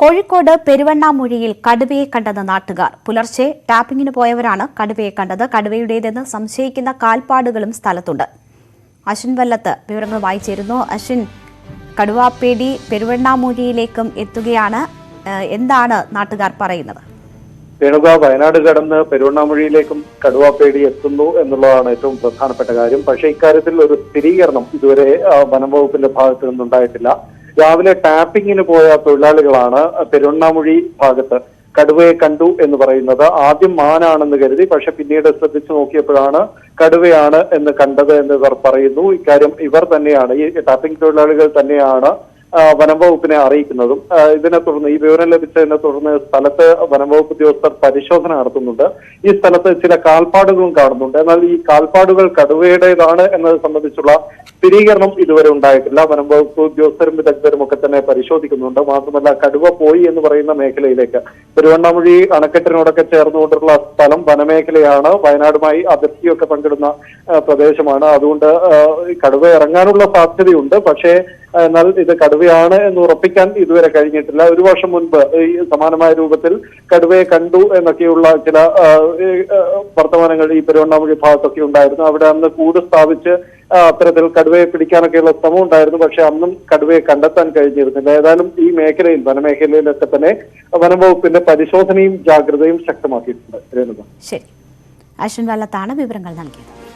കോഴിക്കോട് പെരുവണ്ണാമൂഴിയിൽ കടുവയെ കണ്ടെന്ന് നാട്ടുകാർ. പുലർച്ചെ ടാപ്പിംഗിന് പോയവരാണ് കടുവയെ കണ്ടത്. കടുവയുടേതെന്ന് സംശയിക്കുന്ന കാൽപ്പാടുകളും സ്ഥലത്തുണ്ട്. അശ്വിൻ വല്ലത്ത് വിവരങ്ങളുമായി ചേരുന്നു. അശ്വിൻ, കടുവാപ്പേടി പെരുവണ്ണാമൂഴിയിലേക്കും എത്തുകയാണ്. എന്താണ് നാട്ടുകാർ പറയുന്നത്? രേണുക, വയനാട് കടന്ന് പെരുവണ്ണാമൂഴിയിലേക്കും കടുവാപ്പേടി എത്തുന്നു എന്നുള്ളതാണ് ഏറ്റവും പ്രധാനപ്പെട്ട കാര്യം. പക്ഷേ ഇക്കാര്യത്തിൽ ഒരു സ്ഥിരീകരണം ഇതുവരെ വനം വകുപ്പിന്റെ ഭാഗത്തു നിന്നുണ്ടായിട്ടില്ല. രാവിലെ ടാപ്പിങ്ങിന് പോയ തൊഴിലാളികളാണ് പെരുവണ്ണാമൂഴി ഭാഗത്ത് കടുവയെ കണ്ടു എന്ന് പറയുന്നത്. ആദ്യം മാനാണെന്ന് കരുതി, പക്ഷെ പിന്നീട് ശ്രദ്ധിച്ചു നോക്കിയപ്പോഴാണ് കടുവയാണ് എന്ന് കണ്ടത് എന്ന് ഇവർ പറയുന്നു. ഇക്കാര്യം ഇവർ തന്നെയാണ്, ഈ ടാപ്പിംഗ് തൊഴിലാളികൾ തന്നെയാണ് വനം വകുപ്പിനെ അറിയിക്കുന്നതും. ഇതിനെ തുടർന്ന്, ഈ വിവരം ലഭിച്ചതിനെ തുടർന്ന് സ്ഥലത്ത് വനം വകുപ്പ് ഉദ്യോഗസ്ഥർ പരിശോധന നടത്തുന്നുണ്ട്. ഈ സ്ഥലത്ത് ചില കാൽപ്പാടുകളും കാണുന്നുണ്ട്. എന്നാൽ ഈ കാൽപ്പാടുകൾ കടുവയുടേതാണ് എന്നത് സംബന്ധിച്ചുള്ള സ്ഥിരീകരണം ഇതുവരെ ഉണ്ടായിട്ടില്ല. വനം വകുപ്പ് ഉദ്യോഗസ്ഥരും വിദഗ്ധരും ഒക്കെ തന്നെ പരിശോധിക്കുന്നുണ്ട്. മാത്രമല്ല, കടുവ പോയി എന്ന് പറയുന്ന മേഖലയിലേക്ക്, പെരുവണ്ണാമൂഴി അണക്കെട്ടിനോടൊക്കെ ചേർന്നുകൊണ്ടുള്ള സ്ഥലം വനമേഖലയാണ്, വയനാടുമായി അതിർത്തിയൊക്കെ പങ്കിടുന്ന പ്രദേശമാണ്. അതുകൊണ്ട് കടുവ ഇറങ്ങാനുള്ള സാധ്യതയുണ്ട്. പക്ഷേ എന്നാൽ ഇത് കടുവയാണ് എന്ന് ഉറപ്പിക്കാൻ ഇതുവരെ കഴിഞ്ഞിട്ടില്ല. ഒരു വർഷം മുൻപ് ഈ സമാനമായ രൂപത്തിൽ കടുവയെ കണ്ടു എന്നൊക്കെയുള്ള ചില വർത്തമാനങ്ങൾ ഈ പെരുവണ്ണാമൂഴി ഭാഗത്തൊക്കെ ഉണ്ടായിരുന്നു. അവിടെ അന്ന് കൂട് സ്ഥാപിച്ച് അത്തരത്തിൽ കടുവയെ പിടിക്കാനൊക്കെയുള്ള ശ്രമം ഉണ്ടായിരുന്നു. പക്ഷെ അന്നും കടുവയെ കണ്ടെത്താൻ കഴിഞ്ഞിരുന്നില്ല. ഏതായാലും ഈ മേഖലയിൽ, വനമേഖലയിലൊക്കെ തന്നെ വനം വകുപ്പിന്റെ പരിശോധനയും ജാഗ്രതയും ശക്തമാക്കിയിട്ടുണ്ട്. ശരി, അശ്വിൻ വല്ലത്താണ് വിവരങ്ങൾ നൽകിയത്.